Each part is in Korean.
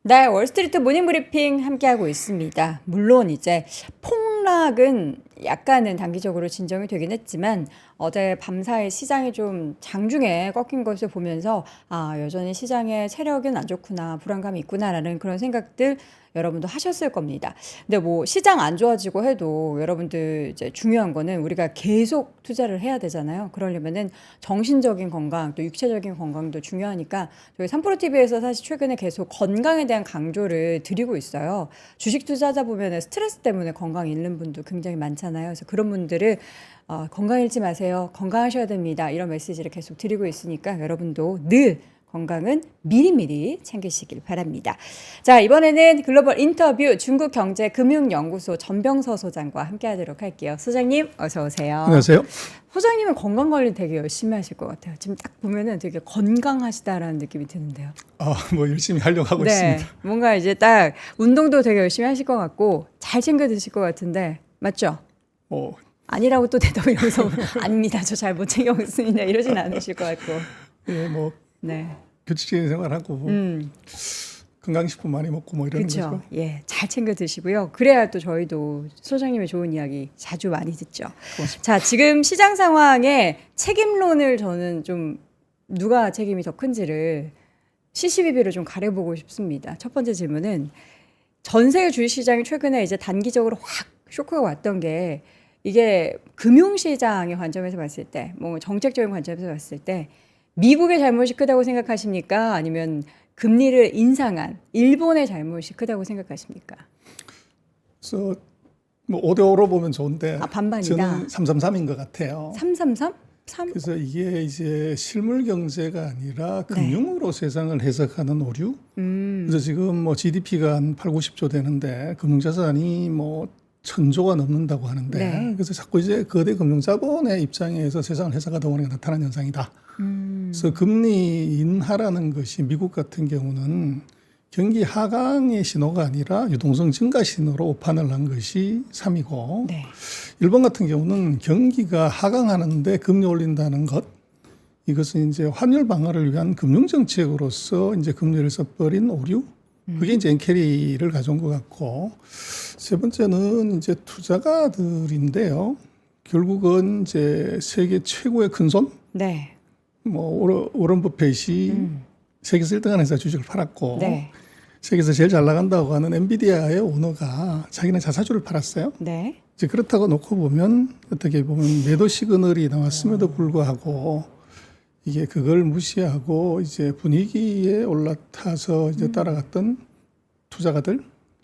네, 월스트리트 모닝 브리핑 함께하고 있습니다. 물론 이제 폭락은 약간은 단기적으로 진정이 되긴 했지만 어제 밤사이 시장이 좀 장중에 꺾인 것을 보면서 여전히 시장의 체력은 안 좋구나, 불안감이 있구나라는 그런 생각들 여러분도 하셨을 겁니다. 근데 뭐 시장 안 좋아지고 해도 여러분들 이제 중요한 거는 우리가 계속 투자를 해야 되잖아요. 그러려면은 정신적인 건강 또 육체적인 건강도 중요하니까 저희 3프로TV에서 사실 최근에 계속 건강에 대한 강조를 드리고 있어요. 주식 투자하다 보면 스트레스 때문에 건강 잃는 분도 굉장히 많잖아요. 그래서 그런 분들을 건강 잃지 마세요. 건강하셔야 됩니다. 이런 메시지를 계속 드리고 있으니까 여러분도 늘 건강은 미리미리 챙기시길 바랍니다. 자, 이번에는 글로벌 인터뷰 중국경제금융연구소 전병서 소장과 함께하도록 할게요. 소장님 어서 오세요. 안녕하세요. 소장님은 건강관리 되게 열심히 하실 것 같아요. 지금 딱 보면은 되게 건강하시다라는 느낌이 드는데요. 뭐 열심히 하려고 하고 있습니다. 뭔가 이제 딱 운동도 되게 열심히 하실 것 같고 잘 챙겨 드실 것 같은데 맞죠? 아니라고 또 대답이면서 아닙니다. 저 잘 못 챙겨 먹습니다. 이러진 않으실 것 같고. 예, 네. 규칙적인 생활하고 건강식품 많이 먹고 뭐 이런 그렇죠. 거죠. 예, 잘 챙겨 드시고요. 그래야 또 저희도 소장님의 좋은 이야기 자주 많이 듣죠. 고맙습니다. 자, 지금 시장 상황에 책임론을 저는 좀 누가 책임이 더 큰지를 CCBB로 좀 가려보고 싶습니다. 첫 번째 질문은 전 세계 주식시장이 최근에 이제 단기적으로 확 쇼크가 왔던 게 이게 금융시장의 관점에서 봤을 때, 뭐 정책적인 관점에서 봤을 때 미국의 잘못이 크다고 생각하십니까? 아니면 금리를 인상한 일본의 잘못이 크다고 생각하십니까? 그래서 뭐 5대5로 보면 좋은데 반반이다. 저는 333인 것 같아요. 333? 3? 그래서 이게 이제 실물 경제가 아니라 금융으로 세상을 해석하는 오류. 그래서 지금 뭐 GDP가 한 8, 90조 되는데 금융자산이 뭐 1000조가 넘는다고 하는데 그래서 자꾸 이제 거대 금융자본의 입장에서 세상을 해석하다 보니까 나타난 현상이다. 그래서 금리 인하라는 것이 미국 같은 경우는 경기 하강의 신호가 아니라 유동성 증가 신호로 오판을 한 것이 3이고 일본 같은 경우는 경기가 하강하는데 금리 올린다는 것 이것은 이제 환율 방어를 위한 금융 정책으로서 이제 금리를 써버린 오류 그게 이제 엔캐리를 가져온 것 같고 세 번째는 이제 투자가들인데요. 결국은 이제 세계 최고의 큰손 뭐 워런 버핏이 세계에서 1등하는 회사 주식을 팔았고 세계에서 제일 잘 나간다고 하는 엔비디아의 오너가 자기는 자사주를 팔았어요. 이제 그렇다고 놓고 보면 어떻게 보면 매도 시그널이 나왔음에도 불구하고 이게 그걸 무시하고 이제 분위기에 올라타서 이제 따라갔던 투자가들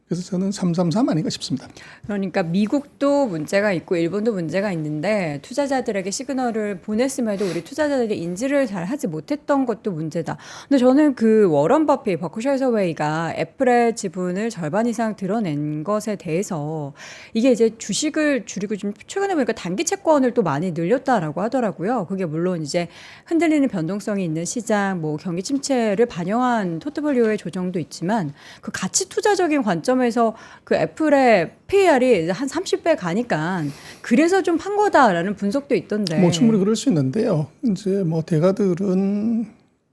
그래서 저는 333 아닌가 싶습니다. 그러니까 미국도 문제가 있고 일본도 문제가 있는데 투자자들에게 시그널을 보냈음에도 우리 투자자들이 인지를 잘 하지 못했던 것도 문제다. 근데 저는 그 워런 버핏, 버크셔 해서웨이가 애플의 지분을 절반 이상 드러낸 것에 대해서 이게 이제 주식을 줄이고 좀 최근에 보니까 단기 채권을 또 많이 늘렸다라고 하더라고요. 그게 물론 이제 흔들리는 변동성이 있는 시장, 뭐 경기 침체를 반영한 포트폴리오의 조정도 있지만 그 가치 투자적인 관점 에서 그 애플의 PER이 한 30배 가니까 그래서 좀 판 거다라는 분석도 있던데. 뭐 충분히 그럴 수 있는데요. 이제 뭐 대가들은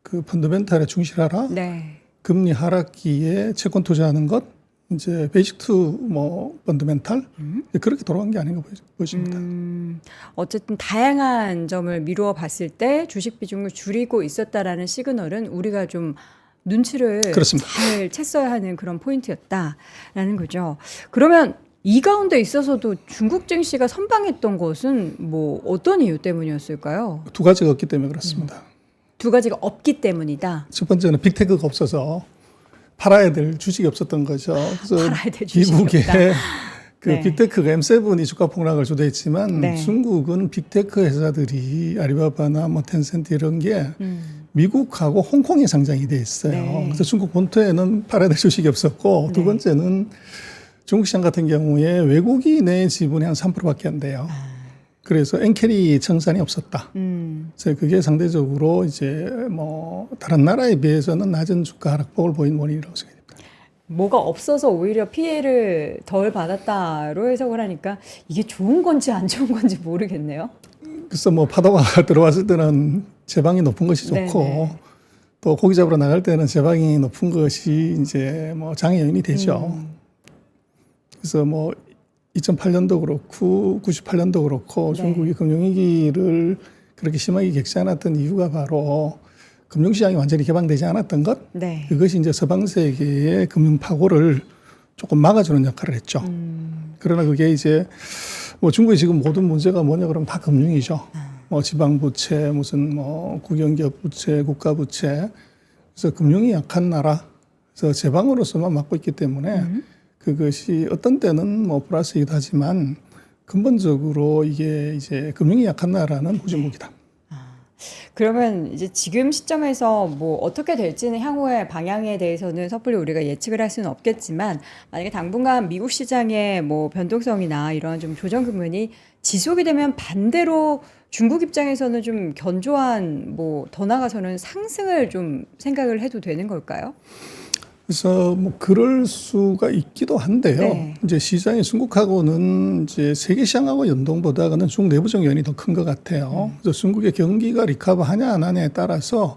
그 펀더멘탈에 충실하라. 금리 하락기에 채권 투자하는 것. 이제 베이직 투 뭐 펀더멘탈 그렇게 돌아간 게 아닌가 보십니다. 어쨌든 다양한 점을 미루어 봤을 때 주식 비중을 줄이고 있었다라는 시그널은 우리가 좀 눈치를 그렇습니다. 잘 챘어야 하는 그런 포인트였다라는 거죠. 그러면 이 가운데 있어서도 중국 증시가 선방했던 것은 뭐 어떤 이유 때문이었을까요? 두 가지가 없기 때문에 그렇습니다. 두 가지가 없기 때문이다. 첫 번째는 빅테크가 없어서 팔아야 될 주식이 없었던 거죠. 그래서 팔아야 될 주식이 미국의 없다. 그 빅테크가 M7이 주가 폭락을 주도했지만 중국은 빅테크 회사들이 아리바바나 뭐 텐센트 이런 게 미국하고 홍콩에 상장이 돼 있어요. 그래서 중국 본토에는 팔아야 될 주식이 없었고 두 번째는 중국 시장 같은 경우에 외국인의 지분이 한 3%밖에 안 돼요. 그래서 엔캐리 청산이 없었다. 그래서 그게 상대적으로 이제 뭐 다른 나라에 비해서는 낮은 주가 하락폭을 보인 원인이라고 생각합니다. 뭐가 없어서 오히려 피해를 덜 받았다로 해석을 하니까 이게 좋은 건지 안 좋은 건지 모르겠네요. 그래서 뭐 파도가 들어왔을 때는 제방이 높은 것이 좋고 또 고기 잡으러 나갈 때는 제방이 높은 것이 이제 뭐 장애 요인이 되죠. 그래서 뭐 2008년도 그렇고 98년도 그렇고 네. 중국이 금융위기를 그렇게 심하게 겪지 않았던 이유가 바로 금융시장이 완전히 개방되지 않았던 것. 네. 그것이 이제 서방 세계의 금융 파고를 조금 막아주는 역할을 했죠. 그러나 그게 이제 뭐 중국의 지금 모든 문제가 뭐냐 그러면 다 금융이죠. 뭐 지방 부채, 무슨 뭐 국영기업 부채, 국가 부채. 그래서 금융이 약한 나라. 그래서 제방으로서만 막고 있기 때문에 그것이 어떤 때는 뭐 플러스이기도 하지만 근본적으로 이게 이제 금융이 약한 나라는 후진국이다. 그러면 이제 지금 시점에서 뭐 어떻게 될지는 향후의 방향에 대해서는 섣불리 우리가 예측을 할 수는 없겠지만 만약에 당분간 미국 시장의 뭐 변동성이나 이런 좀 조정 국면이 지속이 되면 반대로 중국 입장에서는 좀 견조한 뭐 더 나아가서는 상승을 좀 생각을 해도 되는 걸까요? 그래서 뭐 그럴 수가 있기도 한데요. 네. 이제 시장이 중국하고는 이제 세계 시장하고 연동보다는 중국 내부적 요인이 더 큰 것 같아요. 그래서 중국의 경기가 리커버 하냐 안 하냐에 따라서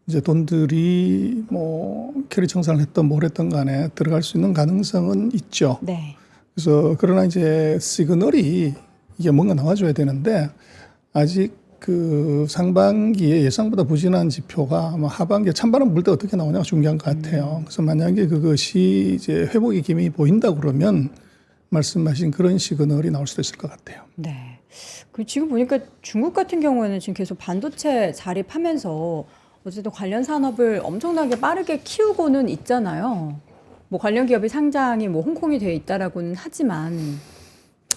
이제 돈들이 뭐 캐리 청산을 했던 뭘 했던 간에 들어갈 수 있는 가능성은 있죠. 네. 그래서 그러나 이제 시그널이 이게 뭔가 나와줘야 되는데 아직 그 상반기에 예상보다 부진한 지표가 아마 하반기에 찬바람 불 때 어떻게 나오냐가 중요한 것 같아요. 그래서 만약에 그것이 이제 회복의 기미가 보인다 그러면 말씀하신 그런 시그널이 나올 수도 있을 것 같아요. 네. 그 지금 보니까 중국 같은 경우에는 지금 계속 반도체 자립하면서 어쨌든 관련 산업을 엄청나게 빠르게 키우고는 있잖아요. 뭐 관련 기업이 상장이 뭐 홍콩이 돼 있다라고는 하지만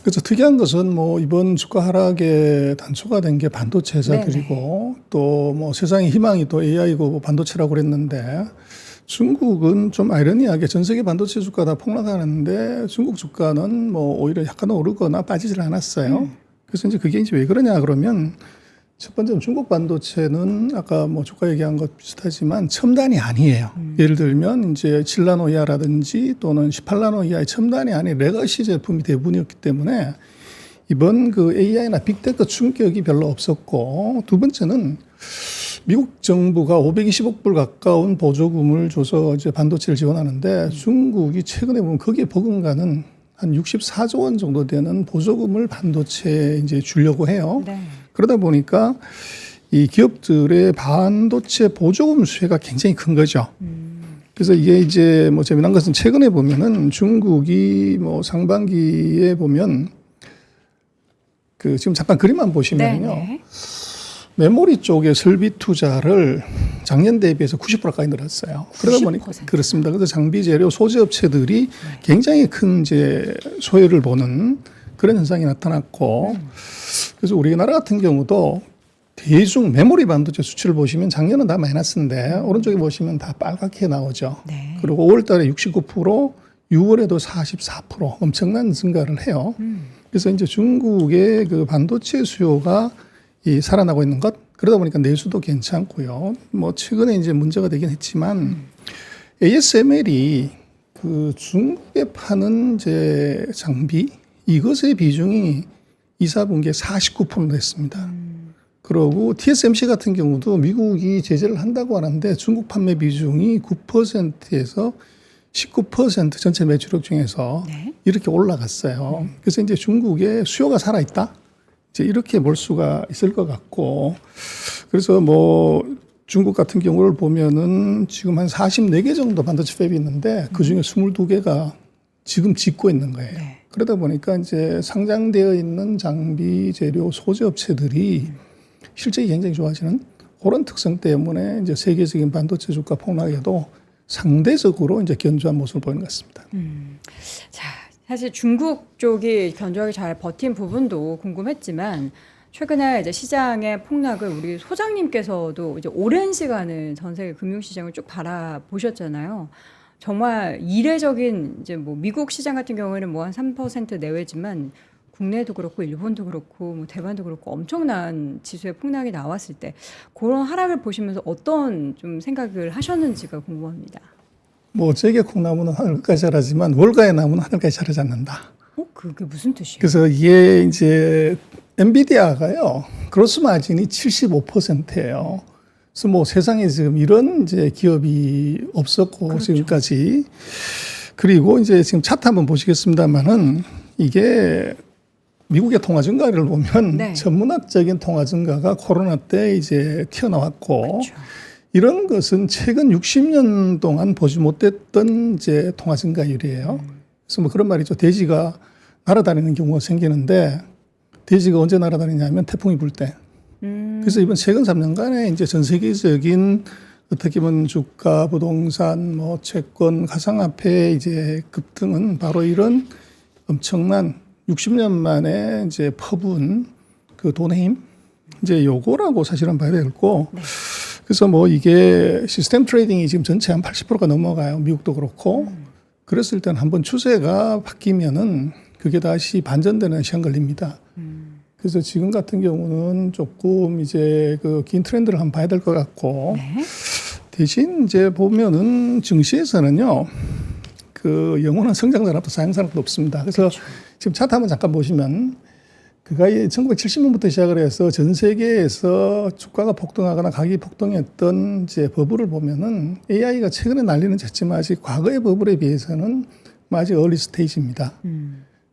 그래서 특이한 것은 뭐 이번 주가 하락의 단초가 된 게 반도체 회사들이고 또 뭐 세상의 희망이 또 AI고 반도체라고 그랬는데 중국은 좀 아이러니하게 전 세계 반도체 주가 다 폭락하는데 중국 주가는 뭐 오히려 약간 오르거나 빠지질 않았어요. 그래서 이제 그게 이제 왜 그러냐 그러면 첫 번째는 중국 반도체는 아까 뭐 주가 얘기한 것 비슷하지만 첨단이 아니에요. 예를 들면 이제 7나노 이하라든지 또는 18나노 이하의 첨단이 아닌 레거시 제품이 대부분이었기 때문에 이번 그 AI나 빅테크 충격이 별로 없었고 두 번째는 미국 정부가 520억 불 가까운 보조금을 줘서 이제 반도체를 지원하는데 중국이 최근에 보면 거기에 버금가는 한 64조 원 정도 되는 보조금을 반도체에 이제 주려고 해요. 네. 그러다 보니까 이 기업들의 반도체 보조금 수혜가 굉장히 큰 거죠. 그래서 이게 이제 뭐 재미난 것은 최근에 보면은 중국이 뭐 상반기에 보면 그 지금 잠깐 그림만 보시면요. 네. 메모리 쪽에 설비 투자를 작년 대비해서 90% 가까이 늘었어요. 그러다 보니까 90%? 그렇습니다. 그래서 장비 재료 소재 업체들이 굉장히 큰 이제 소외를 보는 그런 현상이 나타났고 그래서 우리나라 같은 경우도 대중 메모리 반도체 수치를 보시면 작년은 다 마이너스인데 오른쪽에 보시면 다 빨갛게 나오죠. 네. 그리고 5월 달에 69%, 6월에도 44% 엄청난 증가를 해요. 그래서 이제 중국의 그 반도체 수요가 이 살아나고 있는 것 그러다 보니까 내수도 괜찮고요. 뭐 최근에 이제 문제가 되긴 했지만 ASML이 그 중국에 파는 이제 장비 이것의 비중이 2, 4분기에 49% 됐습니다. 그리고 TSMC 같은 경우도 미국이 제재를 한다고 하는데 중국 판매 비중이 9%에서 19% 전체 매출액 중에서 네. 이렇게 올라갔어요. 그래서 이제 중국의 수요가 살아있다. 이제 이렇게 볼 수가 있을 것 같고 그래서 뭐 중국 같은 경우를 보면은 지금 한 44개 정도 반도체 팹이 있는데 그 중에 22개가 지금 짓고 있는 거예요. 네. 그러다 보니까 이제 상장되어 있는 장비, 재료, 소재 업체들이 실적이 굉장히 좋아지는 그런 특성 때문에 이제 세계적인 반도체 주가 폭락에도 상대적으로 이제 견조한 모습을 보이는 것 같습니다. 자, 사실 중국 쪽이 견조하게 잘 버틴 부분도 궁금했지만 최근에 이제 시장의 폭락을 우리 소장님께서도 이제 오랜 시간을 전 세계 금융시장을 쭉 바라보셨잖아요. 정말 이례적인 이제 뭐 미국 시장 같은 경우에는 뭐 한 3% 내외지만 국내도 그렇고 일본도 그렇고 뭐 대만도 그렇고 엄청난 지수의 폭락이 나왔을 때 그런 하락을 보시면서 어떤 좀 생각을 하셨는지가 궁금합니다. 뭐 제게 콩나무는 하늘까지 자라지만 월가의 나무는 하늘까지 자라지 않는다. 그게 무슨 뜻이에요? 그래서 이게 이제 엔비디아가요 그로스 마진이 75%예요. 그래서 뭐 세상에 지금 이런 이제 기업이 없었고 그렇죠. 지금까지. 그리고 이제 지금 차트 한번 보시겠습니다만은 이게 미국의 통화 증가를 보면 네. 전문학적인 통화 증가가 코로나 때 이제 튀어나왔고 그렇죠. 이런 것은 최근 60년 동안 보지 못했던 이제 통화 증가율이에요. 그래서 뭐 그런 말이죠. 돼지가 날아다니는 경우가 생기는데 돼지가 언제 날아다니냐면 태풍이 불 때. 그래서 이번 최근 3년간에 이제 전 세계적인 어떻게 보면 주가, 부동산, 뭐 채권, 가상화폐 이제 급등은 바로 이런 엄청난 60년 만에 이제 퍼부은 그 돈의 힘 이제 요거라고 사실은 봐야 되겠고 네. 그래서 뭐 이게 시스템 트레이딩이 지금 전체 한 80%가 넘어가요. 미국도 그렇고 그랬을 때는 한번 추세가 바뀌면은 그게 다시 반전되는 시간 걸립니다. 그래서 지금 같은 경우는 조금 이제 그 긴 트렌드를 한번 봐야 될 것 같고 네. 대신 이제 보면은 증시에서는요 그 영원한 성장산업도 사양산업도 없습니다. 그래서 지금 차트 한번 잠깐 보시면 그가 1970년부터 시작을 해서 전 세계에서 주가가 폭등하거나 가격이 폭등했던 이제 버블을 보면은 AI가 최근에 난리는 쳤지만 아직 과거의 버블에 비해서는 아직 얼리 스테이지입니다.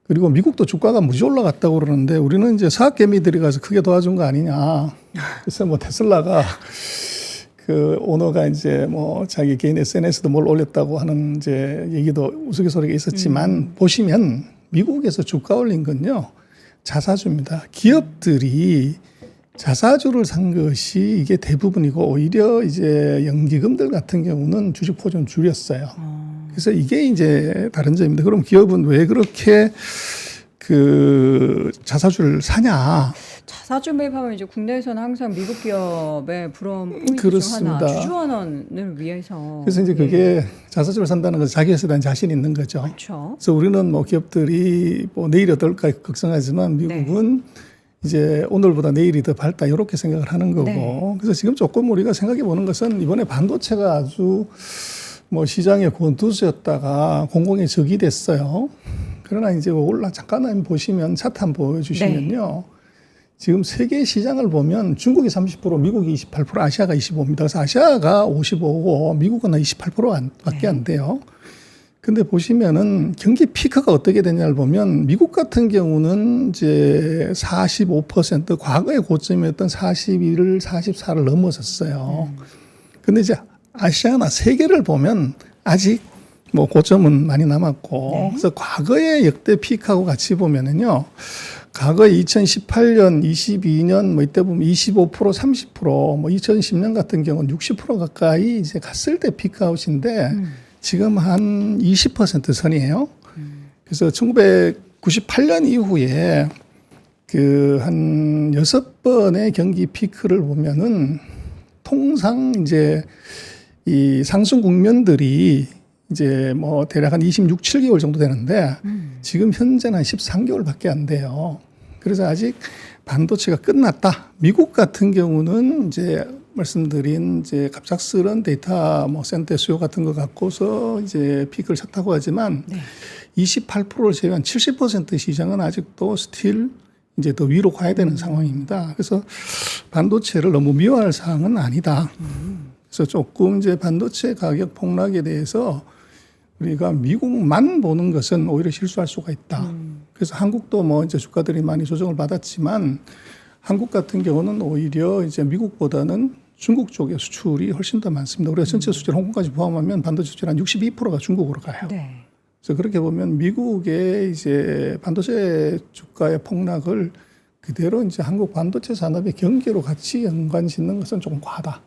그리고 미국도 주가가 무지 올라갔다고 그러는데 우리는 이제 사학개미들이 가서 크게 도와준 거 아니냐. 그래서 뭐 테슬라가 그 오너가 이제 뭐 자기 개인 SNS도 뭘 올렸다고 하는 이제 얘기도 우스갯소리가 있었지만 보시면 미국에서 주가 올린 건요 자사주입니다. 기업들이 자사주를 산 것이 이게 대부분이고 오히려 이제 연기금들 같은 경우는 주식 포지션 줄였어요. 그래서 이게 이제 다른 점입니다. 그럼 기업은 왜 그렇게 그 자사주를 사냐? 자사주 매입하면 이제 국내에서는 항상 미국 기업의 부러움 포인트 중 그렇습니다. 하나 주주환원을 위해서. 그래서 이제 그게 자사주를 산다는 것은 자기 회사에 대한 자신이 있는 거죠. 그렇죠. 그래서 우리는 뭐 기업들이 뭐 내일이 어떨까 걱정하지만 미국은 이제 오늘보다 내일이 더 밝다 이렇게 생각을 하는 거고. 네. 그래서 지금 조금 우리가 생각해 보는 것은 이번에 반도체가 아주 뭐 시장의 권투수였다가 공공의 적이 됐어요. 그러나 이제 잠깐 보시면 차트 한번 보여주시면요. 지금 세계 시장을 보면 중국이 30%, 미국이 28%, 아시아가 25%입니다. 그래서 아시아가 55고 미국은 28%밖에 안 돼요. 근데 보시면은 경기 피크가 어떻게 되냐를 보면 미국 같은 경우는 이제 45% 과거의 고점이었던 41을 44를 넘어섰어요. 근데 이제 아시아나 세계를 보면 아직 뭐 고점은 많이 남았고 그래서 과거의 역대 피크하고 같이 보면은요. 과거 2018년, 22년 뭐 이때 보면 25%, 30%, 뭐 2010년 같은 경우는 60% 가까이 이제 갔을 때 피크아웃인데 지금 한 20% 선이에요. 그래서 1998년 이후에 그 한 6번의 경기 피크를 보면은 통상 이제 이 상승 국면들이 이제 뭐 대략 한 26, 7개월 정도 되는데 지금 현재는 한 13개월밖에 안 돼요. 그래서 아직 반도체가 끝났다. 미국 같은 경우는 이제 말씀드린 이제 갑작스런 데이터 뭐 센터 수요 같은 거 갖고서 이제 피크를 쳤다고 하지만 28%를 제외한 70% 시장은 아직도 스틸 이제 더 위로 가야 되는 상황입니다. 그래서 반도체를 너무 미워할 사항은 아니다. 그래서 조금 이제 반도체 가격 폭락에 대해서 우리가 미국만 보는 것은 오히려 실수할 수가 있다. 그래서 한국도 뭐 이제 주가들이 많이 조정을 받았지만 한국 같은 경우는 오히려 이제 미국보다는 중국 쪽의 수출이 훨씬 더 많습니다. 우리가 전체 수출 홍콩까지 포함하면 반도체 수출 한 62%가 중국으로 가요. 네. 그래서 그렇게 보면 미국의 이제 반도체 주가의 폭락을 그대로 이제 한국 반도체 산업의 경기로 같이 연관 짓는 것은 조금 과하다.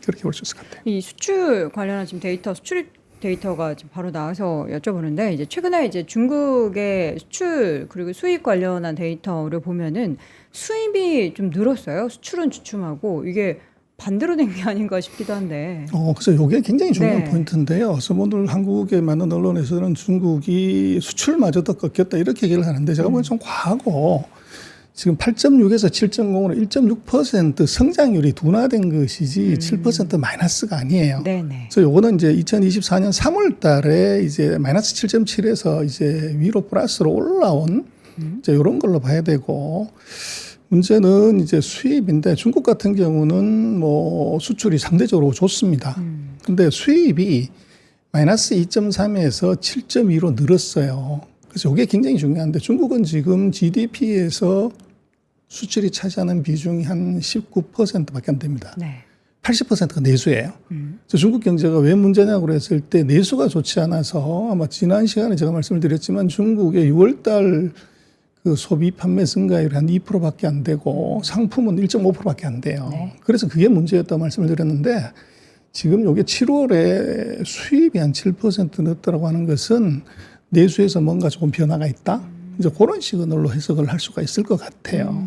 그렇게 볼 수 있을 것 같아요. 이 수출 관련한 지금 수출 데이터가 지금 바로 나와서 여쭤보는데 이제 최근에 이제 중국의 수출 그리고 수입 관련한 데이터를 보면은 수입이 좀 늘었어요. 수출은 주춤하고 이게 반대로 된 게 아닌가 싶기도 한데. 그래서 이게 굉장히 중요한 네. 포인트인데요. 그래서 오늘 한국의 많은 언론에서는 중국이 수출마저도 꺾였다 이렇게 얘기를 하는데 제가 보기엔 좀 과하고 지금 8.6에서 7.0으로 1.6% 성장률이 둔화된 것이지 7% 마이너스가 아니에요. 네네. 그래서 요거는 이제 2024년 3월 달에 이제 마이너스 7.7에서 이제 위로 플러스로 올라온 이제 이런 걸로 봐야 되고 문제는 이제 수입인데 중국 같은 경우는 뭐 수출이 상대적으로 좋습니다. 근데 수입이 마이너스 2.3에서 7.2로 늘었어요. 그래서 이게 굉장히 중요한데 중국은 지금 GDP에서 수출이 차지하는 비중이 한 19%밖에 안 됩니다. 네. 80%가 내수예요. 그래서 중국 경제가 왜 문제냐고 그랬을 때 내수가 좋지 않아서 아마 지난 시간에 제가 말씀을 드렸지만 중국의 6월달 그 소비 판매 증가율이 한 2%밖에 안 되고 상품은 1.5%밖에 안 돼요. 네. 그래서 그게 문제였다고 말씀을 드렸는데 지금 이게 7월에 수입이 한 7% 늘었다고 하는 것은 내수에서 뭔가 조금 변화가 있다. 이제 그런 시그널로 해석을 할 수가 있을 것 같아요.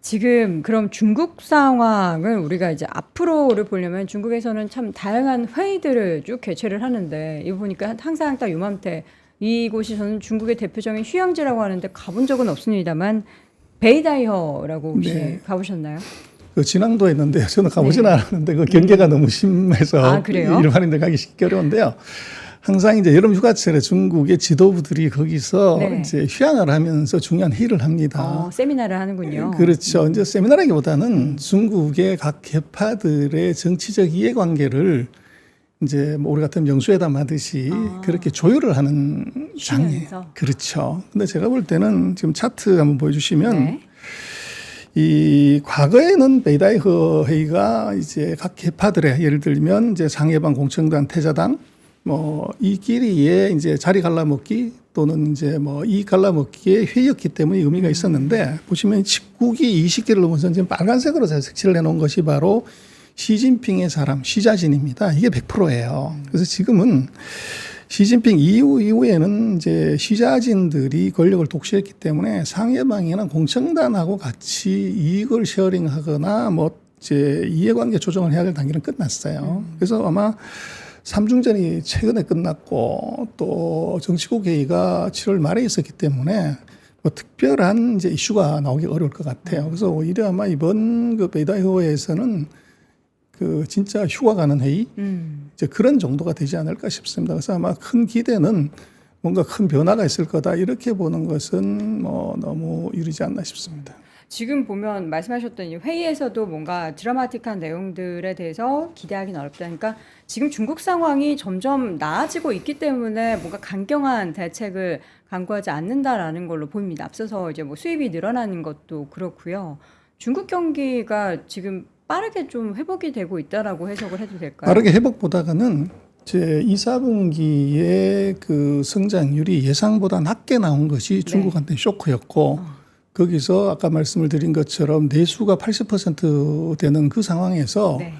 지금 그럼 중국 상황을 우리가 이제 앞으로를 보려면 중국에서는 참 다양한 회의들을 쭉 개최를 하는데 이거 보니까 항상 딱 요맘때 이곳이 저는 중국의 대표적인 휴양지라고 하는데 가본 적은 없습니다만 베이다이허라고 혹시 네. 가보셨나요? 그 진앙도에 있는데요. 저는 가보지는 않았는데 그 경계가 너무 심해서 아, 그래요? 일반인들 가기 쉽게 어려운데요. 항상 이제 여름 휴가철에 중국의 지도부들이 거기서 네. 이제 휴양을 하면서 중요한 회의를 합니다. 세미나를 하는군요. 그렇죠. 이제 세미나라기보다는 중국의 각 계파들의 정치적 이해관계를 이제 뭐 우리 같은 명수회담 하듯이 그렇게 조율을 하는 장이에요. 쉬면서? 그렇죠. 근데 제가 볼 때는 지금 차트 한번 보여주시면 네. 이 과거에는 베이다이허 회의가 이제 각 계파들의 예를 들면 이제 상해방 공청당 태자당 뭐 이 끼리에 이제 자리 갈라먹기 또는 이제 뭐 이 갈라먹기의 회의였기 때문에 의미가 있었는데 보시면 19기 20기를 넘어서 지금 빨간색으로 색칠을 해놓은 것이 바로 시진핑의 사람 시자진입니다. 이게 100%예요. 그래서 지금은 시진핑 이후에는 이제 시자진들이 권력을 독식했기 때문에 상해방이나 공청단하고 같이 이익을 쉐어링하거나 뭐 이제 이해관계 조정을 해야 될 단계는 끝났어요. 그래서 아마 삼중전이 최근에 끝났고 또 정치국 회의가 7월 말에 있었기 때문에 뭐 특별한 이제 이슈가 나오기 어려울 것 같아요. 그래서 오히려 아마 이번 그 베이다이허에서는 그 진짜 휴가 가는 회의 이제 그런 정도가 되지 않을까 싶습니다. 그래서 아마 큰 기대는 뭔가 큰 변화가 있을 거다 이렇게 보는 것은 뭐 너무 이르지 않나 싶습니다. 지금 보면 말씀하셨던 이 회의에서도 뭔가 드라마틱한 내용들에 대해서 기대하기는 어렵다. 그러니까 지금 중국 상황이 점점 나아지고 있기 때문에 뭔가 강경한 대책을 강구하지 않는다라는 걸로 보입니다. 앞서서 이제 뭐 수입이 늘어나는 것도 그렇고요. 중국 경기가 지금 빠르게 좀 회복이 되고 있다라고 해석을 해도 될까요? 빠르게 회복보다는 제 2, 4분기의 그 성장률이 예상보다 낮게 나온 것이 중국한테 쇼크였고 거기서 아까 말씀을 드린 것처럼 내수가 80% 되는 그 상황에서 네.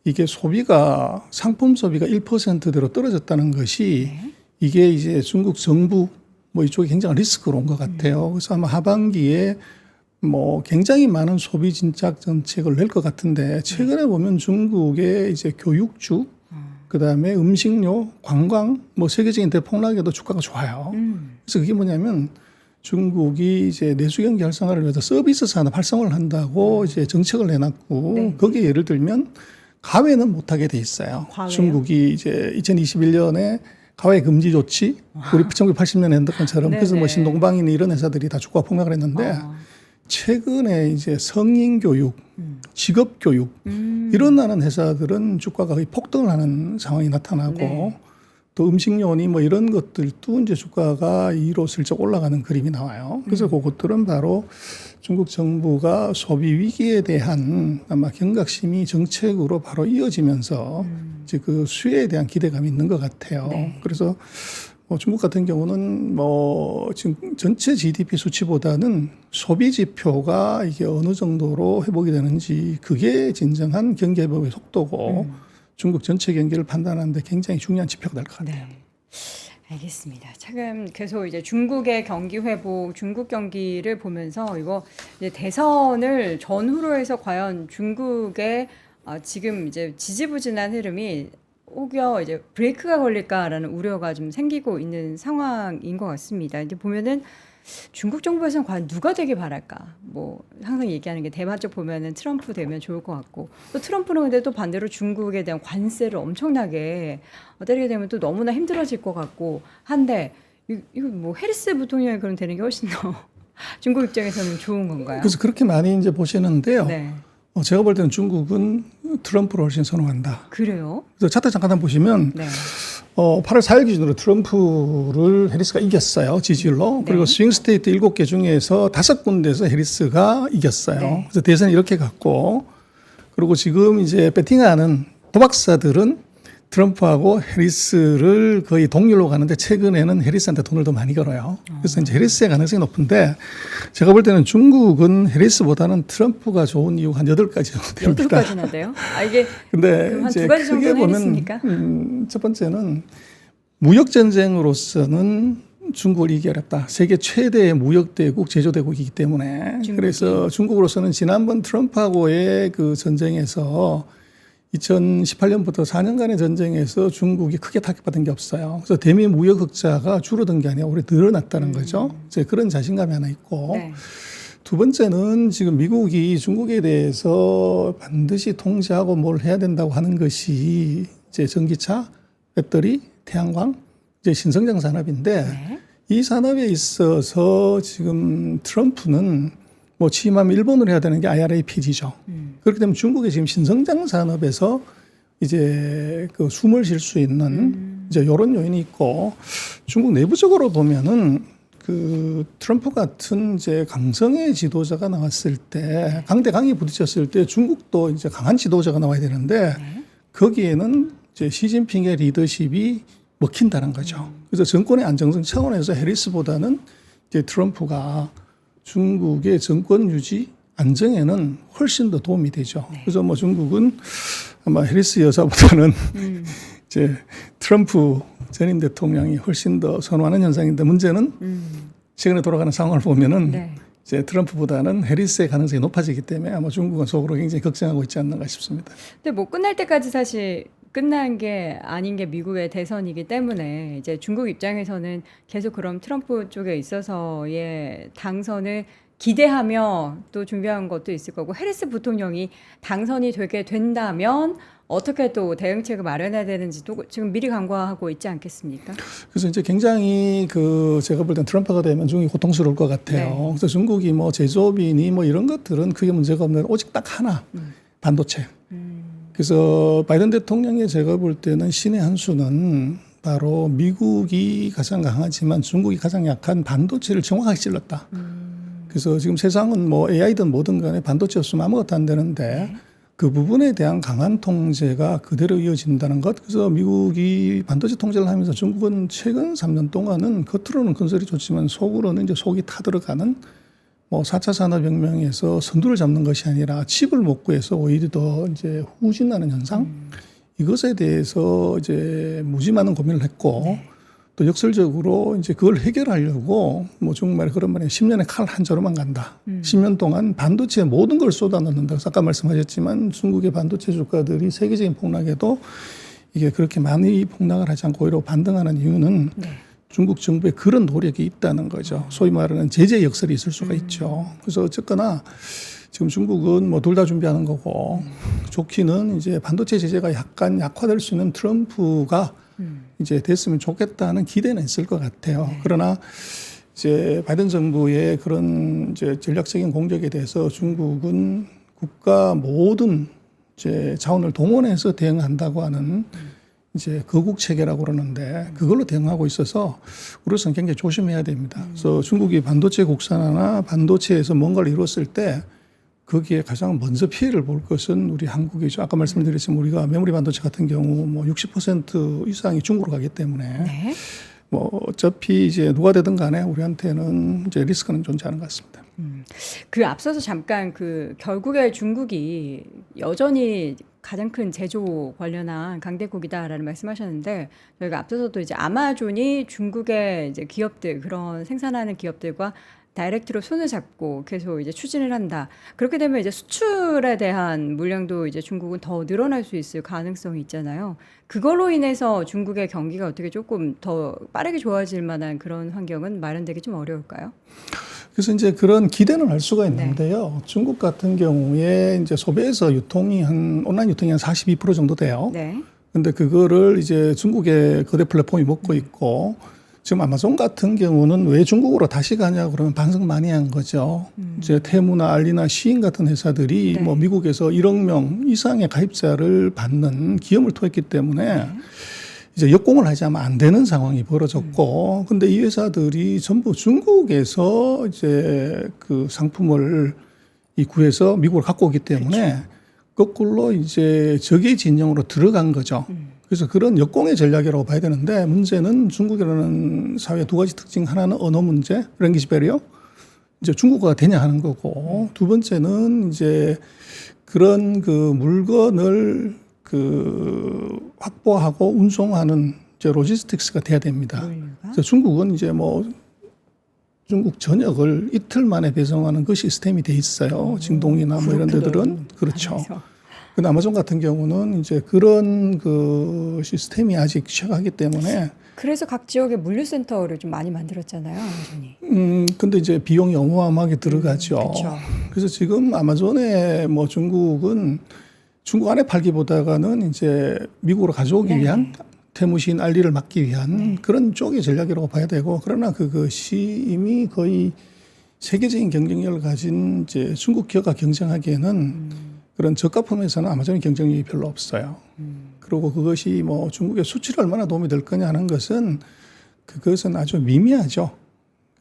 이게 소비가 상품 소비가 1%대로 떨어졌다는 것이 이게 이제 중국 정부 뭐 이쪽에 굉장히 리스크로 온 것 같아요. 그래서 아마 하반기에 뭐 굉장히 많은 소비 진작 정책을 낼 것 같은데 최근에 보면 중국의 이제 교육주 그다음에 음식료, 관광 뭐 세계적인 대폭락에도 주가가 좋아요. 그래서 그게 뭐냐면 중국이 이제 내수 경기 활성화를 위해서 서비스 산업 활성화를 한다고 이제 정책을 내놨고 거기에 예를 들면 가외는 못하게 돼 있어요. 과외요? 중국이 이제 2021년에 가외 금지 조치 우리 1980년에 했던 것처럼 그래서 뭐 신동방이니 이런 회사들이 다 주가 폭락을 했는데 최근에 이제 성인 교육, 직업 교육 이런 회사들은 주가가 거의 폭등을 하는 상황이 나타나고 또 음식료니 뭐 이런 것들도 이제 주가가 이로 슬쩍 올라가는 그림이 나와요. 그래서 그것들은 바로 중국 정부가 소비 위기에 대한 아마 경각심이 정책으로 바로 이어지면서 이제 그 수혜에 대한 기대감이 있는 것 같아요. 그래서 뭐 중국 같은 경우는 뭐 지금 전체 GDP 수치보다는 소비 지표가 이게 어느 정도로 회복이 되는지 그게 진정한 경기 회복의 속도고 중국 전체 경기를 판단하는데 굉장히 중요한 지표가 될 것 같아요. 네. 알겠습니다. 지금 계속 이제 중국의 경기 회복, 중국 경기를 보면서 이거 이제 대선을 전후로 해서 과연 중국의 지금 이제 지지부진한 흐름이 혹여 이제 브레이크가 걸릴까라는 우려가 좀 생기고 있는 상황인 것 같습니다. 이제 보면은 중국 정부에서는 과연 누가 되길 바랄까? 뭐 항상 얘기하는 게 대마쪽 보면은 트럼프 되면 좋을 것 같고 또 트럼프는 근데 또 반대로 중국에 대한 관세를 엄청나게 때리게 되면 또 너무나 힘들어질 것 같고 한데 이거 뭐 해리스 부통령이 그럼 되는 게 훨씬 더 중국 입장에서는 좋은 건가요? 그래서 그렇게 많이 이제 보시는데요. 네. 제가 볼 때는 중국은 트럼프를 훨씬 선호한다. 그래요? 그래서 차트 잠깐 보시면 네. 8월 4일 기준으로 트럼프를 해리스가 이겼어요. 지지율로. 네. 그리고 스윙 스테이트 7개 중에서 5군데에서 해리스가 이겼어요. 네. 그래서 대선이 이렇게 갔고, 그리고 지금 이제 배팅하는 도박사들은 트럼프하고 해리스를 거의 동률로 가는데 최근에는 해리스한테 돈을 더 많이 걸어요. 그래서 이제 해리스의 가능성이 높은데 제가 볼 때는 중국은 해리스보다는 트럼프가 좋은 이유가 한 8가지 정도 됩니다. 8가지나 돼요? 이게 근데 한 이제 2가지 크게 정도는 보면 해리스입니까? 첫 번째는 무역 전쟁으로서는 중국을 이기기 어렵다. 세계 최대의 무역대국, 제조대국이기 때문에. 중국이. 그래서 중국으로서는 지난번 트럼프하고의 그 전쟁에서 2018년부터 4년간의 전쟁에서 중국이 크게 타격받은 게 없어요. 그래서 대미 무역 흑자가 줄어든 게 아니라 오히려 늘어났다는 거죠. 이제 그런 자신감이 하나 있고. 네. 두 번째는 지금 미국이 중국에 대해서 반드시 통제하고 뭘 해야 된다고 하는 것이 이제 전기차, 배터리, 태양광, 이제 신성장 산업인데 네. 이 산업에 있어서 지금 트럼프는 뭐 취임하면 일본으로 해야 되는 게 IRA 폐지죠. 그렇기 때문에 중국이 지금 신성장 산업에서 이제 그 숨을 쉴 수 있는 이제 이런 요인이 있고 중국 내부적으로 보면은 그 트럼프 같은 이제 강성의 지도자가 나왔을 때 강대 강이 부딪혔을 때 중국도 이제 강한 지도자가 나와야 되는데 거기에는 이제 시진핑의 리더십이 먹힌다는 거죠. 그래서 정권의 안정성 차원에서 해리스보다는 이제 트럼프가 중국의 정권 유지 안정에는 훨씬 더 도움이 되죠. 그래서 뭐 중국은 아마 해리스 여사보다는 이제 트럼프 전임 대통령이 훨씬 더 선호하는 현상인데 문제는 최근에 돌아가는 상황을 보면은 네. 이제 트럼프보다는 해리스의 가능성이 높아지기 때문에 아마 중국은 속으로 굉장히 걱정하고 있지 않는가 싶습니다. 근데 뭐 끝날 때까지 사실 끝난 게 아닌 게 미국의 대선이기 때문에 이제 중국 입장에서는 계속 그럼 트럼프 쪽에 있어서의 당선을 기대하며 또 준비한 것도 있을 거고 해리스 부통령이 당선이 되게 된다면 어떻게 또 대응책을 마련해야 되는지도 지금 미리 강구하고 있지 않겠습니까? 그래서 이제 굉장히 그 제가 볼 땐 트럼프가 되면 중국이 고통스러울 것 같아요. 네. 그래서 중국이 뭐 제조업이니 뭐 이런 것들은 크게 문제가 없는 오직 딱 하나 반도체. 그래서 바이든 대통령의 제가 볼 때는 신의 한 수는 바로 미국이 가장 강하지만 중국이 가장 약한 반도체를 정확하게 찔렀다. 그래서 지금 세상은 뭐 AI든 뭐든 간에 반도체 없으면 아무것도 안 되는데 그 부분에 대한 강한 통제가 그대로 이어진다는 것. 그래서 미국이 반도체 통제를 하면서 중국은 최근 3년 동안은 겉으로는 건설이 좋지만 속으로는 이제 속이 타들어가는 뭐 4차 산업혁명에서 선두를 잡는 것이 아니라 칩을 못 구해서 오히려 더 이제 후진하는 현상. 이것에 대해서 이제 무지 많은 고민을 했고 또 역설적으로 이제 그걸 해결하려고 뭐 중국말에 그런 말에 10년의 칼 한 자루만 간다. 10년 동안 반도체에 모든 걸 쏟아넣는다. 아까 말씀하셨지만 중국의 반도체 주가들이 세계적인 폭락에도 이게 그렇게 많이 폭락을 하지 않고 오히려 반등하는 이유는 중국 정부의 그런 노력이 있다는 거죠. 소위 말하는 제재 역설이 있을 수가 있죠. 그래서 어쨌거나 지금 중국은 뭐 둘 다 준비하는 거고 좋기는 이제 반도체 제재가 약간 약화될 수 있는 트럼프가 이제 됐으면 좋겠다는 기대는 있을 것 같아요. 그러나 이제 바이든 정부의 그런 이제 전략적인 공격에 대해서 중국은 국가 모든 이제 자원을 동원해서 대응한다고 하는 이제 거국 체계라고 그러는데 그걸로 대응하고 있어서 우리로서는 굉장히 조심해야 됩니다. 그래서 중국이 반도체 국산화나 반도체에서 뭔가를 이뤘을 때 거기에 가장 먼저 피해를 볼 것은 우리 한국이죠. 아까 말씀드렸지만 우리가 메모리 반도체 같은 경우 뭐 60% 이상이 중국으로 가기 때문에 네. 뭐 어차피 이제 누가 되든 간에 우리한테는 이제 리스크는 존재하는 것 같습니다. 그 앞서서 잠깐 그 결국에 중국이 여전히 가장 큰 제조 관련한 강대국이다라는 말씀하셨는데 저희가 앞서서도 이제 아마존이 중국의 이제 기업들 그런 생산하는 기업들과 다이렉트로 손을 잡고 계속 이제 추진을 한다. 그렇게 되면 이제 수출에 대한 물량도 이제 중국은 더 늘어날 수 있을 가능성이 있잖아요. 그걸로 인해서 중국의 경기가 어떻게 조금 더 빠르게 좋아질 만한 그런 환경은 마련되기 좀 어려울까요? 그래서 이제 그런 기대는 할 수가 있는데요. 중국 같은 경우에 이제 소비에서 유통이 온라인 유통이 한 42% 정도 돼요. 네. 근데 그거를 이제 중국의 거대 플랫폼이 먹고 있고 지금 아마존 같은 경우는 왜 중국으로 다시 가냐 그러면 반성 많이 한 거죠. 이제 테무나 알리나 시인 같은 회사들이 네. 뭐 미국에서 1억 명 이상의 가입자를 받는 기업을 토했기 때문에 이제 역공을 하지 않으면 안 되는 상황이 벌어졌고, 근데 이 회사들이 전부 중국에서 이제 그 상품을 이 구해서 미국으로 갖고 오기 때문에 거꾸로 이제 적의 진영으로 들어간 거죠. 그래서 그런 역공의 전략이라고 봐야 되는데, 문제는 중국이라는 사회 두 가지 특징, 하나는 언어 문제, 랭귀지 배리어, 이제 중국어가 되냐 하는 거고, 두 번째는 이제 그런 그 물건을 그 확보하고 운송하는 이제 로지스틱스가 돼야 됩니다. 그래서 중국은 이제 뭐 중국 전역을 이틀 만에 배송하는 그 시스템이 돼 있어요. 진동이나 뭐 이런 데들은. 그렇죠. 근데 아마존 같은 경우는 이제 그런 그 시스템이 아직 취약하기 때문에. 그래서 각 지역에 물류센터를 좀 많이 만들었잖아요, 아마존이. 근데 이제 비용이 어마어마하게 들어가죠. 그쵸. 그래서 지금 아마존에 뭐 중국은 중국 안에 팔기보다는 이제 미국으로 가져오기 위한 테무신 알리를 막기 위한 그런 쪽의 전략이라고 봐야 되고, 그러나 그것이 이미 거의 세계적인 경쟁력을 가진 이제 중국 기업과 경쟁하기에는 그런 저가품에서는 아마존의 경쟁력이 별로 없어요. 그리고 그것이 뭐 중국의 수출에 얼마나 도움이 될 거냐 하는 것은 그것은 아주 미미하죠.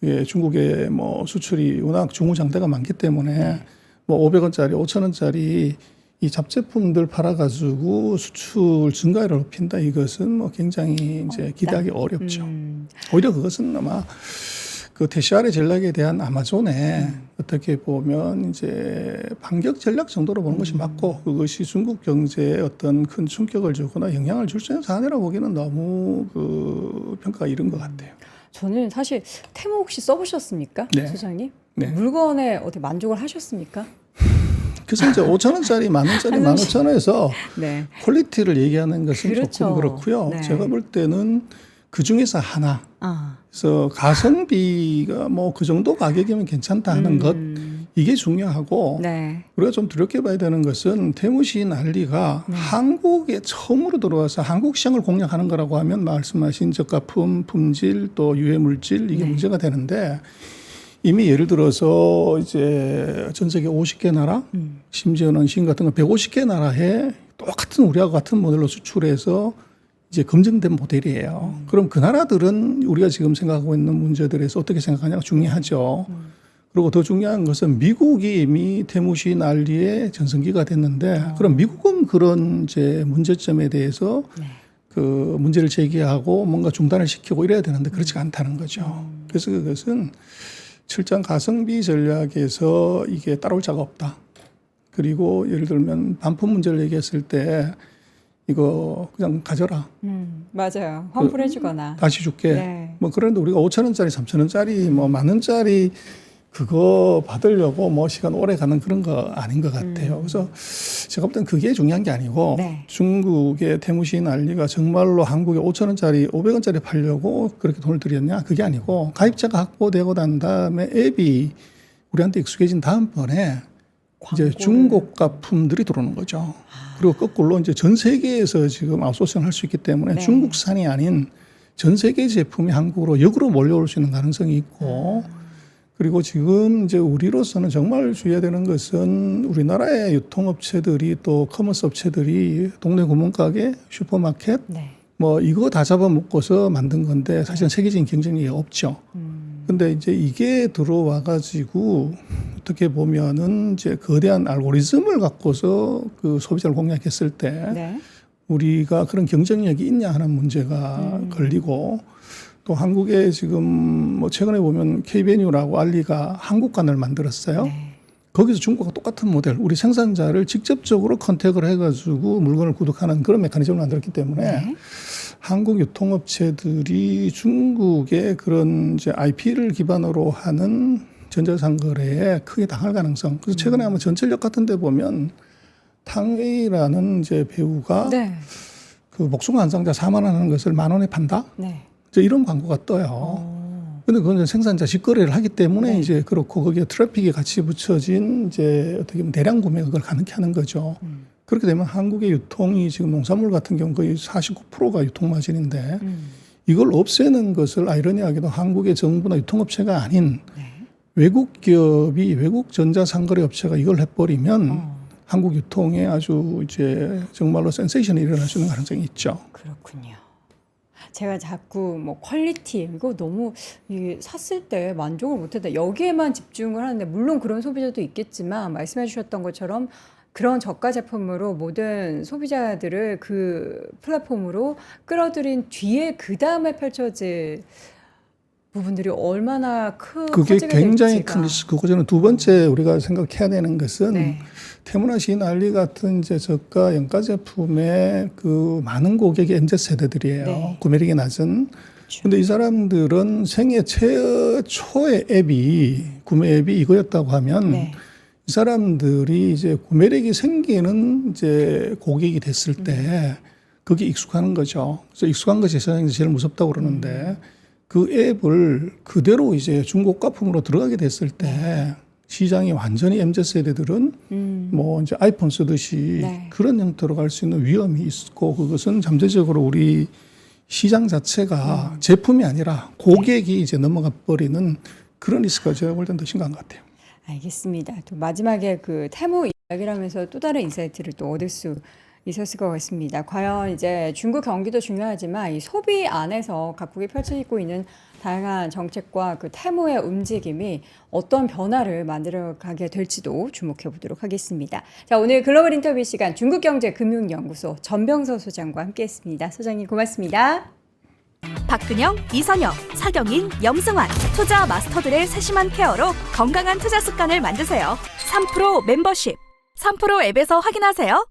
예, 중국의 뭐 수출이 워낙 중후장대가 많기 때문에 뭐 500원짜리, 5,000원짜리 이 잡제품들 팔아가지고 수출 증가율을 높인다, 이것은 뭐 굉장히 이제 기대하기 어렵죠. 오히려 그것은 아마 그 TCR의 전략에 대한 아마존의 어떻게 보면 이제 반격 전략 정도로 보는 것이 맞고, 그것이 중국 경제에 어떤 큰 충격을 주거나 영향을 줄 수 있는 사안이라고 보기에는 너무 그 평가가 이른 것 같아요. 저는 사실 테무 혹시 써보셨습니까, 네. 소장님? 네. 물건에 어떻게 만족을 하셨습니까? 그래서 이제 5,000원짜리, 10,000원짜리, 15,000원에서 네. 퀄리티를 얘기하는 것은 그렇죠. 조금 그렇고요. 네. 제가 볼 때는 그 중에서 하나. 아. 그래서 가성비가 뭐 그 정도 가격이면 괜찮다 하는 것, 이게 중요하고, 네. 우리가 좀 두렵게 봐야 되는 것은 테무신 알리가 한국에 처음으로 들어와서 한국 시장을 공략하는 거라고 하면 말씀하신 저가품, 품질, 또 유해 물질, 이게 문제가 되는데, 이미 예를 들어서 이제 전 세계 50개 나라, 심지어는 신 같은 거 150개 나라에 똑같은 우리하고 같은 모델로 수출해서 이제 검증된 모델이에요. 그럼 그 나라들은 우리가 지금 생각하고 있는 문제들에서 어떻게 생각하냐가 중요하죠. 그리고 더 중요한 것은 미국이 이미 테무신 알리의 전성기가 됐는데, 그럼 미국은 그런 이제 문제점에 대해서 그 문제를 제기하고 뭔가 중단을 시키고 이래야 되는데 그렇지가 않다는 거죠. 그래서 그것은 철저한 가성비 전략에서 이게 따라올 자가 없다. 그리고 예를 들면 반품 문제를 얘기했을 때 이거 그냥 가져라. 맞아요. 환불해주거나. 다시 줄게. 네. 뭐 그런데 우리가 5,000원짜리, 3,000원짜리, 뭐 10,000원짜리 그거 받으려고 뭐 시간 오래 가는 그런 거 아닌 것 같아요. 그래서 제가 볼 땐 그게 중요한 게 아니고, 네. 중국의 테무신 알리가 정말로 한국에 5,000원짜리, 500원짜리 팔려고 그렇게 돈을 들였냐? 그게 아니고, 가입자가 확보되고 난 다음에 앱이 우리한테 익숙해진 다음번에 이제 중고가품들이 들어오는 거죠. 그리고 거꾸로 이제 전 세계에서 지금 아웃소싱을 할 수 있기 때문에 중국산이 아닌 전 세계 제품이 한국으로 역으로 몰려올 수 있는 가능성이 있고, 그리고 지금 이제 우리로서는 정말 주의해야 되는 것은 우리나라의 유통업체들이 또 커머스 업체들이 동네 구멍가게, 슈퍼마켓, 뭐 이거 다 잡아먹고서 만든 건데 사실은 세계적인 경쟁력이 없죠. 근데 이제 이게 들어와 가지고 어떻게 보면은 이제 거대한 알고리즘을 갖고서 그 소비자를 공략했을 때 우리가 그런 경쟁력이 있냐 하는 문제가 걸리고, 또 한국에 지금 뭐 최근에 보면 K베뉴라고 알리가 한국관을 만들었어요. 거기서 중국과 똑같은 모델, 우리 생산자를 직접적으로 컨택을 해가지고 물건을 구독하는 그런 메커니즘을 만들었기 때문에 한국 유통업체들이 중국의 그런 이제 IP를 기반으로 하는 전자상거래에 크게 당할 가능성. 그래서 최근에 아마 전철역 같은 데 보면 탕웨이라는 이제 배우가 그 목숨 한상자 4만 원 하는 것을 10,000원에 판다? 이제 이런 광고가 떠요. 근데 그건 생산자 직거래를 하기 때문에 이제 그렇고, 거기에 트래픽이 같이 붙여진 이제 어떻게 보면 대량 구매 그걸 가능케 하는 거죠. 그렇게 되면 한국의 유통이 지금 농산물 같은 경우 거의 49%가 유통 마진인데 이걸 없애는 것을 아이러니하게도 한국의 정부나 유통업체가 아닌 네. 외국 기업이 외국 전자상거래 업체가 이걸 해버리면 한국 유통에 아주 이제 정말로 센세이션이 일어날 수 있는 가능성이 있죠. 그렇군요. 제가 자꾸 뭐 퀄리티 이거 너무 이게 샀을 때 만족을 못했다 여기에만 집중을 하는데 물론 그런 소비자도 있겠지만 말씀해 주셨던 것처럼 그런 저가 제품으로 모든 소비자들을 그 플랫폼으로 끌어들인 뒤에 그 다음에 펼쳐질 부분들이 얼마나 그게 커지게 굉장히 될지가. 큰 리스크고 저는 두 번째 우리가 생각해야 되는 것은 네. 테무나시 난리 같은 이제 저가 연가 제품의 그 많은 고객이 MZ 세대들이에요. 네. 구매력이 낮은. 그렇죠. 근데 이 사람들은 생애 최초의 앱이 구매 앱이 이거였다고 하면 네. 이 사람들이 이제 구매력이 생기는 이제 고객이 됐을 때 그게 익숙하는 거죠. 그래서 익숙한 것이 세상에서 제일 무섭다고 그러는데 그 앱을 그대로 이제 중고가품으로 들어가게 됐을 때 시장이 완전히 MZ 세대들은 뭐 이제 아이폰 쓰듯이 네. 그런 형태로 갈 수 있는 위험이 있고 그것은 잠재적으로 우리 시장 자체가 제품이 아니라 고객이 이제 넘어가 버리는 그런 리스크가 제가 볼 땐 더 심각한 것 같아요. 알겠습니다. 또 마지막에 그 테무 이야기를 하면서 또 다른 인사이트를 또 얻을 수 있었을 것 같습니다. 과연 이제 중국 경기도 중요하지만 이 소비 안에서 각국이 펼쳐지고 있는 다양한 정책과 그 테무의 움직임이 어떤 변화를 만들어가게 될지도 주목해 보도록 하겠습니다. 자, 오늘 글로벌 인터뷰 시간 중국경제금융연구소 전병서 소장과 함께했습니다. 소장님 고맙습니다. 박근영, 이선영, 사경인, 염승환 투자 마스터들의 세심한 케어로 건강한 투자 습관을 만드세요. 3프로 멤버십 3프로 앱에서 확인하세요.